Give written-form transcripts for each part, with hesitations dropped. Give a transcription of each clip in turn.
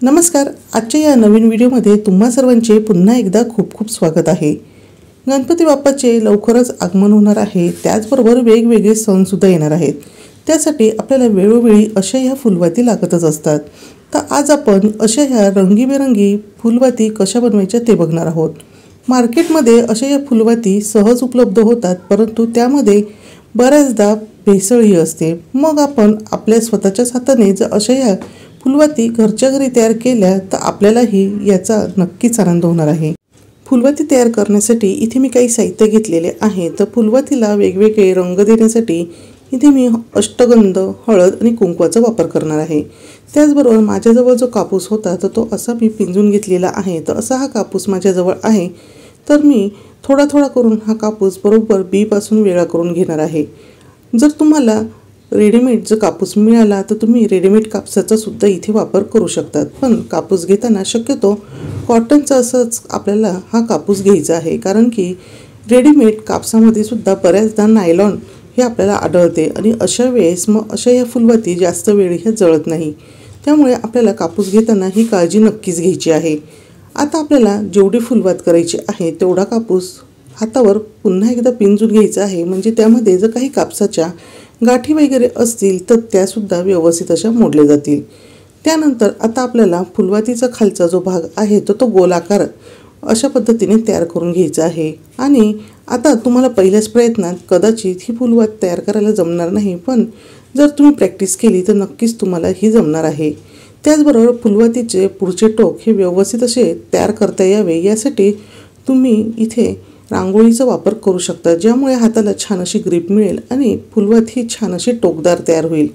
नमस्कार. आजच्या या नवीन व्हिडिओमध्ये तुम्हा सर्वांचे पुन्हा एकदा खूप खूप स्वागत आहे. गणपती बाप्पाचे लवकरच आगमन होणार आहे. त्याचबरोबर वेगवेगळे सणसुद्धा येणार आहेत. त्यासाठी आपल्याला वेळोवेळी अशा ह्या फुलवाती लागतच असतात. तर आज आपण अशा ह्या रंगीबेरंगी फुलवाती कशा बनवायच्या ते बघणार आहोत. मार्केटमध्ये अशा ह्या फुलवाती सहज उपलब्ध होतात, परंतु त्यामध्ये बऱ्याचदा भेसळही असते. मग आपण आपल्या स्वतःच्याच हाताने जर अशा ह्या फुलवाती घरच्या घरी तयार केल्या तर आपल्यालाही याचा नक्कीच आनंद होणार आहे. फुलवाती तयार करण्यासाठी इथे मी काही साहित्य घेतलेले आहे. तर फुलवातीला वेगवेगळे रंग देण्यासाठी इथे मी अष्टगंध, हळद आणि कुंकवाचा वापर करणार आहे. त्याचबरोबर माझ्याजवळ जो कापूस होता तर तो असा मी पिंजून घेतलेला आहे. तर असा हा कापूस माझ्याजवळ आहे. तर मी थोडा थोडा करून हा कापूस बरोबर बीपासून वेगळा करून घेणार आहे. जर तुम्हाला रेडीमेड जर कापूस मिळाला तर तुम्ही रेडीमेड कापसाचा सुद्धा इथे वापर करू शकतात. पण कापूस घेताना शक्यतो कॉटनचा असंच आपल्याला हा कापूस घ्यायचा आहे, कारण की रेडीमेड कापसामध्ये सुद्धा बऱ्याचदा नायलॉन हे आपल्याला आढळते आणि अशा वेळेस मग अशा ह्या फुलवाती जास्त वेळ ह्या जळत नाही. त्यामुळे आपल्याला कापूस घेताना ही काळजी नक्कीच घ्यायची आहे. आता आपल्याला जेवढी फुलवात करायची आहे तेवढा कापूस हातावर पुन्हा एकदा पिंजून घ्यायचा आहे. म्हणजे त्यामध्ये जर काही कापसाच्या गाठी वगैरे असतील तर त्यासुद्धा व्यवस्थित अशा मोडल्या जातील. त्यानंतर आता आपल्याला फुलवातीचा खालचा जो भाग आहे तो गोलाकार अशा पद्धतीने तयार करून घ्यायचा आहे. आणि आता तुम्हाला पहिल्याच प्रयत्नात कदाचित ही फुलवात तयार करायला जमणार नाही, पण जर तुम्ही प्रॅक्टिस केली तर नक्कीच तुम्हाला ही जमणार आहे. त्याचबरोबर फुलवातीचे पुढचे टोक हे व्यवस्थित असे तयार करता यावे यासाठी तुम्ही इथे रांगोळीचा वापर करू शकता, ज्यामुळे हाताला छान अशी ग्रीप मिळेल आणि फुलवात ही छान अशी टोकदार तयार होईल.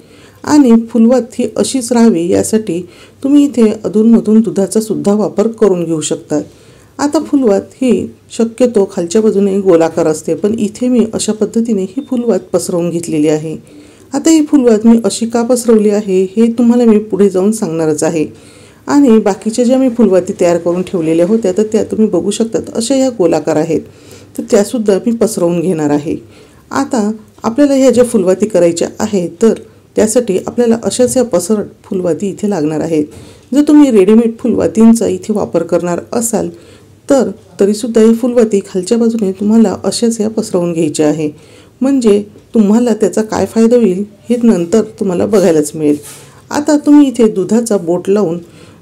आणि फुलवात ही अशीच राहावी यासाठी तुम्ही इथे अधूनमधून दुधाचा सुद्धा वापर करून घेऊ शकता. आता फुलवात ही शक्यतो खालच्या बाजूने गोलाकार असते, पण इथे मी अशा पद्धतीने ही फुलवात पसरवून घेतलेली आहे. आता ही फुलवात मी अशी का पसरवली आहे हे तुम्हाला मी पुढे जाऊन सांगणारच आहे. आणि बाकीच्या ज्या मी फुलवाती तयार करून ठेवलेल्या होत्या तर त्या तुम्ही बघू शकतात अशा ह्या गोलाकार आहेत, तर त्यासुद्धा मी पसरवून घेणार आहे. आता आपल्याला ह्या ज्या फुलवाती करायच्या आहेत तर त्यासाठी आपल्याला अशाच ह्या पसरट फुलवाती इथे लागणार आहेत. जर तुम्ही रेडीमेड फुलवातींचा इथे वापर करणार असाल तर तरीसुद्धा ही फुलवाती खालच्या बाजूने तुम्हाला अशाच ह्या पसरवून घ्यायच्या आहे. म्हणजे तुम्हाला त्याचा काय फायदा होईल हे नंतर तुम्हाला बघायलाच मिळेल. आता तुम्ही इथे दुधाचा बोट लावून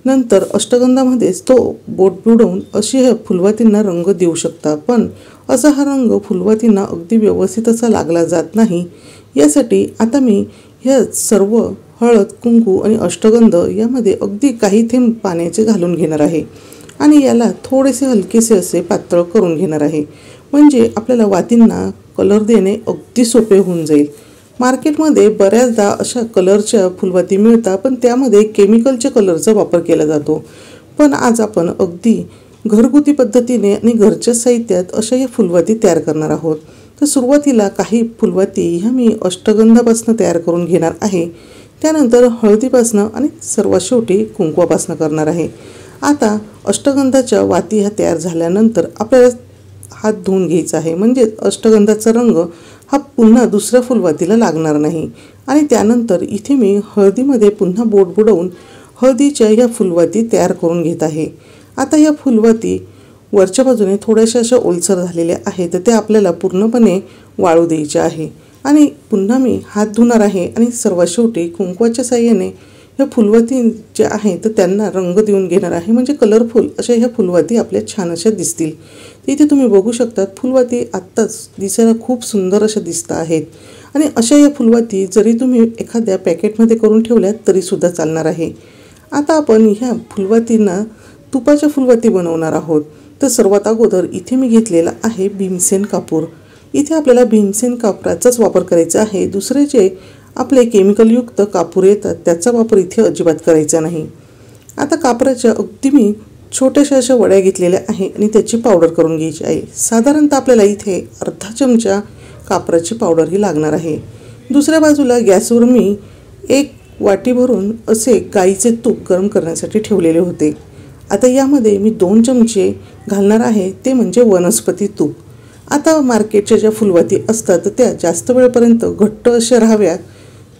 नंतर अष्टगंधामध्येच तो बोट बुडवून अशी ह्या फुलवातींना रंग देऊ शकता. पण असा हा रंग फुलवातींना अगदी व्यवस्थित असा लागला जात नाही. यासाठी आता मी ह्या सर्व हळद, कुंकू आणि अष्टगंध यामध्ये अगदी काही थेंब पाण्याचे घालून घेणार आहे आणि याला थोडेसे हलकेसे असे पातळ करून घेणार आहे. म्हणजे आपल्याला वातींना कलर देणे अगदी सोपे होऊन जाईल. मार्केटमध्ये बऱ्याचदा अशा कलरच्या फुलवाती मिळतात, पण त्यामध्ये केमिकलच्या कलरचा वापर केला जातो. पण आज आपण अगदी घरगुती पद्धतीने आणि घरच्या साहित्यात अशा या फुलवाती तयार करणार आहोत. तर सुरुवातीला काही फुलवाती ह्या मी अष्टगंधापासून तयार करून घेणार आहे. त्यानंतर हळदीपासून आणि सर्वात शेवटी कुंकवापासून करणार आहे. आता अष्टगंधाच्या वाती ह्या तयार झाल्यानंतर आपल्याला हात धुवून घ्यायचा आहे. म्हणजे अष्टगंधाचा रंग हा पुन्हा दुसऱ्या फुलवातीला लागणार नाही. आणि त्यानंतर इथे मी हळदीमध्ये पुन्हा बोट बुडवून हळदीच्या ह्या फुलवाती तयार करून घेत आहे. आता या फुलवाती वरच्या बाजूने थोड्याशा अशा ओलसर झालेल्या आहेत, तर त्या आपल्याला पूर्णपणे वाळू द्यायच्या आहे. आणि पुन्हा मी हात धुणार आहे आणि सर्वात शेवटी कुंकवाच्या साहाय्याने ह्या फुलवाती ज्या आहेत तर त्यांना रंग देऊन घेणार आहे. म्हणजे कलरफुल अशा ह्या फुलवाती आपल्या छान अशा दिसतील. इथे तुम्ही बघू शकतात फुलवाती आत्ताच दिसायला खूप सुंदर अशा दिसत आहेत. आणि अशा या फुलवाती जरी तुम्ही एखाद्या पॅकेटमध्ये करून ठेवल्यात तरीसुद्धा चालणार आहे. आता आपण ह्या फुलवातींना तुपाच्या फुलवाती बनवणार आहोत. तर सर्वात अगोदर इथे मी घेतलेला आहे भीमसेन कापूर. इथे आपल्याला भीमसेन कापराचाच वापर करायचा आहे. दुसरे जे आपले केमिकलयुक्त कापूर येतात त्याचा वापर इथे अजिबात करायचा नाही. आता कापराच्या अगदी मी छोट्याशा अशा वड्या घेतलेल्या आहे आणि त्याची पावडर करून घ्यायची आहे. साधारणतः आपल्याला इथे अर्धा चमचा कापराची पावडर ही लागणार आहे. दुसऱ्या बाजूला गॅसवर मी 1 वाटी भरून असे गाईचे तूप गरम करण्यासाठी ठेवलेले होते. आता यामध्ये मी 2 चमचे घालणार आहे, ते म्हणजे वनस्पती तूप. आता मार्केटच्या ज्या फुलवाती असतात त्या जास्त वेळपर्यंत घट्ट अशा राहाव्यात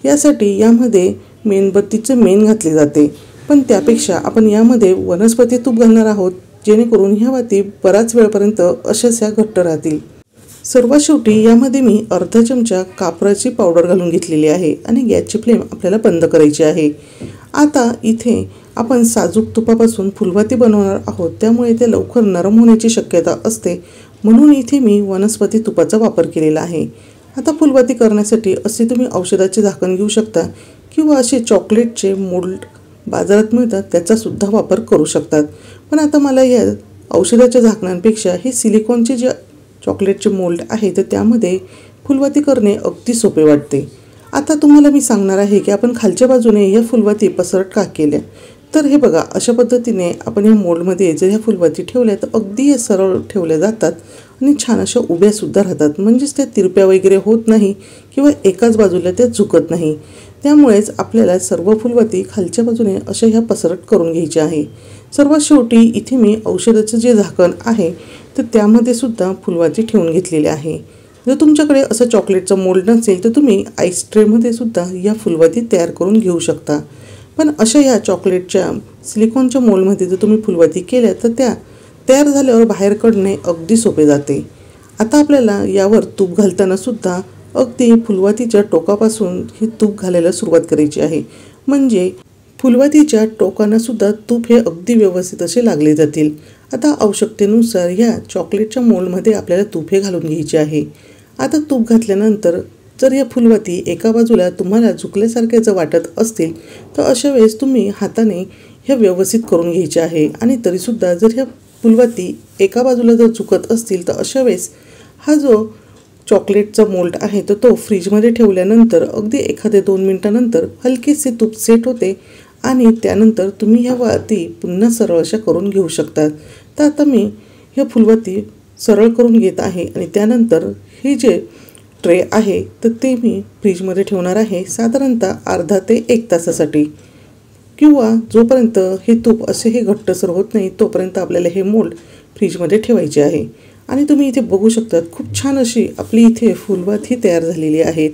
यासाठी यामध्ये मेणबत्तीचे मेण घातले जाते. पण त्यापेक्षा आपण यामध्ये वनस्पती तूप घालणार आहोत, जेणेकरून ह्या वाती बराच वेळपर्यंत अशाच घट्ट राहतील। सर्वात शेवटी यामध्ये मी अर्धा चमचा कापराची पावडर घालून घेतलेली आहे आणि गॅसची फ्लेम आपल्याला बंद करायची आहे। आता इथे आपण साजूक तुपापासून फुलवाती बनवणार आहोत, त्यामुळे ते लवकर नरम होण्याची शक्यता असते, म्हणून इथे मी वनस्पती तुपाचा वापर केलेला आहे। आता फुलवाती करण्यासाठी असे तुम्ही औषधाचे झाकण घेऊ शकता किंवा असे चॉकलेटचे मोल्ड बाजारात मिळतात त्याचा सुद्धा वापर करू शकतात। पण आता मला या औषधाच्या झाकणांपेक्षा हे सिलिकॉनचे जे चॉकलेटचे मोल्ड आहे तर त्यामध्ये फुलवाती करणे अगदी सोपे वाटते। आता तुम्हाला मी सांगणार आहे की आपण खालच्या बाजूने या फुलवाती पसरट का केल्या। तर हे बघा, अशा पद्धतीने आपण या मोल्डमध्ये जर ह्या फुलवाती ठेवल्या तर अगदी हे सरळ ठेवल्या जातात आणि छान अशा उभ्या सुद्धा राहतात, म्हणजेच त्या तिरप्या वगैरे होत नाही किंवा एकाच बाजूला त्या झुकत नाही। त्यामुळेच आपल्याला सर्व फुलवाती खालच्या बाजूने अशा ह्या पसरट करून घ्यायच्या आहे। सर्वात शेवटी इथे मी औषधाचं जे झाकण आहे तर त्यामध्ये सुद्धा फुलवाती ठेवून घेतलेली आहे। जर तुमच्याकडे असं चॉकलेटचं मोल्ड नसेल तर तुम्ही आईस ट्रेमध्ये सुद्धा या फुलवाती तयार करून घेऊ शकता। पण अशा या चॉकलेटच्या सिलिकॉनच्या मोल्डमध्ये जर तुम्ही फुलवाती केल्या तर त्या तयार झाल्यावर बाहेर काढणे अगदी सोपे जाते। आता आपल्याला यावर तूप घालताना सुद्धा अगदी फुलवातीच्या टोकापासून हे तूप घालायला सुरुवात करायची आहे, म्हणजे फुलवातीच्या टोकांना सुद्धा तूप हे अगदी व्यवस्थित असे लागले जातील। आता आवश्यकतेनुसार या चॉकलेटच्या मोल्डमध्ये आपल्याला तूप हे घालून घ्यायचे आहे। आता तूप घातल्यानंतर जर या फुलवाती एका बाजूला तुम्हाला झुकल्यासारख्या जर वाटत असतील तर अशा वेळेस तुम्ही हाताने ह्या व्यवस्थित करून घ्यायचे आहे। आणि तरीसुद्धा जर ह्या फुलवाती एका बाजूला जर झुकत असतील तर अशा वेळेस हा जो चॉकलेटचा मोल्ड आहे तर तो फ्रीजमध्ये ठेवल्यानंतर अगदी एखाद्या 2 मिनिटानंतर हलकेसे तूप सेट होते आणि त्यानंतर तुम्ही ह्या वाती पुन्हा सरळ अशा करून घेऊ शकतात। तर आता मी ह्या फुलवाती सरळ करून घेत आहे आणि त्यानंतर हे जे ट्रे आहे तर ते मी फ्रीजमध्ये ठेवणार आहे साधारणतः अर्धा ते 1 तासासाठी, किंवा जोपर्यंत हे तूप असे हे घट्टसर होत नाही तोपर्यंत आपल्याला हे मोल्ड फ्रीजमध्ये ठेवायचे आहे। आणि तुम्ही इथे बघू शकता खूप छान अशी आपली इथे फुलवाती तयार झालेली आहेत।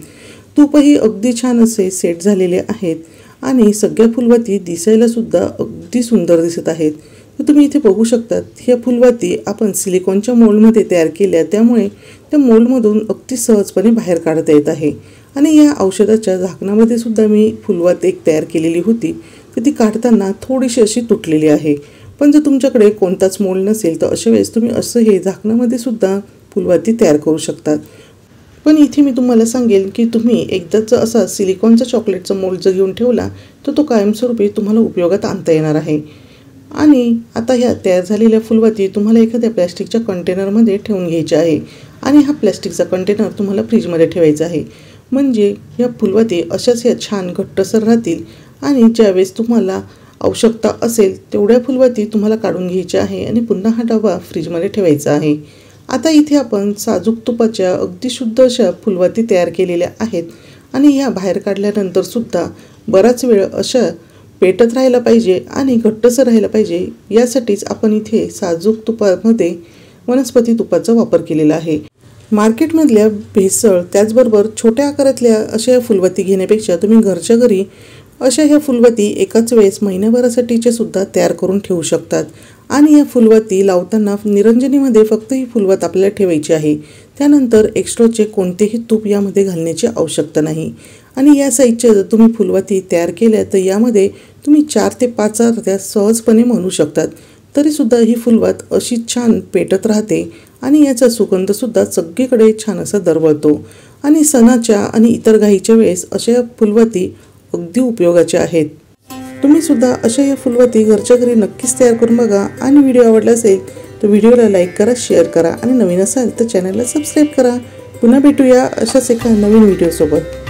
तूपही अगदी छान असे सेट झालेले आहेत आणि सगळ्या फुलवाती दिसायला सुद्धा अगदी सुंदर दिसत आहेत। तर तुम्ही इथे बघू शकता ह्या फुलवाती आपण सिलिकॉनच्या मोल्डमध्ये तयार केल्या, त्यामुळे त्या मोल्डमधून अगदी सहजपणे बाहेर काढता येत आहे। आणि या औषधाच्या झाकणामध्ये सुद्धा मी फुलवाती एक तयार केलेली होती, तर ती काढताना थोडीशी अशी तुटलेली आहे। पण जर तुमच्याकडे कोणताच मोल्ड नसेल तर अशा वेळेस तुम्ही असं हे झाकणामध्ये सुद्धा फुलवाती तयार करू शकतात। पण इथे मी तुम्हाला सांगेल की तुम्ही एकदाच असा सिलिकॉनचा चॉकलेटचा मोल्ड जर घेऊन ठेवला तर तो कायमस्वरूपी तुम्हाला उपयोगात आणता येणार आहे। आणि आता ह्या तयार झालेल्या फुलवाती तुम्हाला एखाद्या प्लॅस्टिकच्या कंटेनरमध्ये ठेवून घ्यायच्या आहे आणि हा प्लॅस्टिकचा कंटेनर तुम्हाला फ्रीजमध्ये ठेवायचा आहे, म्हणजे ह्या फुलवाती अशाच ह्या छान घट्टसर राहतील। आणि ज्यावेळेस तुम्हाला आवश्यकता असेल तेवढ्या फुलवाती तुम्हाला काढून घ्यायच्या आहे आणि पुन्हा हा डबा फ्रीजमध्ये ठेवायचा आहे। आता इथे आपण साजूक तुपाच्या अगदी शुद्ध अशा फुलवाती तयार केलेल्या आहेत आणि ह्या बाहेर काढल्यानंतर सुद्धा बराच वेळ अशा पेटत राहायला पाहिजे आणि घट्टसर राहायला पाहिजे, यासाठीच आपण इथे साजूक तुपामध्ये वनस्पती तुपाचा वापर केलेला आहे। मार्केटमधल्या भेसळ त्याचबरोबर छोट्या आकारातल्या अशा फुलवाती घेण्यापेक्षा तुम्ही घरच्या घरी अशा ह्या फुलवाती एकाच वेळेस महिन्याभरासाठीचे सुद्धा तयार करून ठेवू शकतात। आणि या फुलवाती लावताना निरंजनीमध्ये फक्त ही फुलवात आपल्याला ठेवायची आहे, त्यानंतर एक्स्ट्राचे कोणतेही तूप यामध्ये घालण्याची आवश्यकता नाही। आणि या साईजच्या जर तुम्ही फुलवाती तयार केल्या तर यामध्ये तुम्ही 4 ते 5 अर्ध्या सहजपणे म्हणू शकतात, तरीसुद्धा ही फुलवात अशी छान पेटत राहते आणि याचा सुगंधसुद्धा सगळीकडे छान असा दरवळतो। आणि सणाच्या आणि इतर घाईच्या वेळेस अशा फुलवाती अगदी उपयोगाच्या आहेत। तुम्ही सुद्धा अशा या फुलवाती घरच्या घरी नक्कीच तयार करून बघा आणि व्हिडिओ आवडला असेल तर व्हिडिओला लाईक करा, शेअर करा आणि नवीन असाल तर चॅनलला सबस्क्राईब करा। पुन्हा भेटूया अशाच एका नवीन व्हिडिओसोबत।